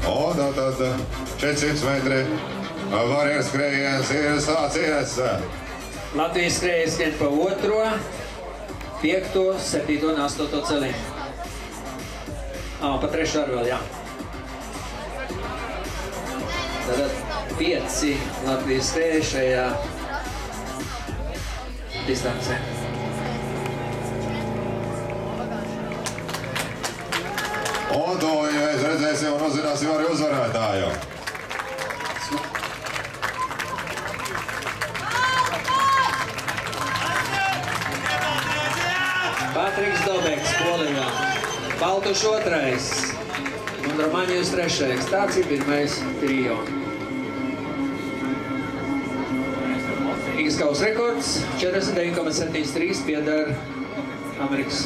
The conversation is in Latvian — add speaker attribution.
Speaker 1: Un tad 400 metri barjeras skrējiens ir sācies.
Speaker 2: Latvijas skrējējs skrien pa 2., 5., 7. un 8. celi. Pa 3. arī vēl, jā. Tātad 5 Latvijas skrējēji šajā distancē.
Speaker 1: Un to mēs redzēsim un uzzināsim arī uzvarētāju.
Speaker 2: Patriks Dobeks, Polijā. Baltuš 2. un Romaņevs 3. Tāds ir pirmais trijo. Rīgas kausa rekords 49,73 pieder Amerikas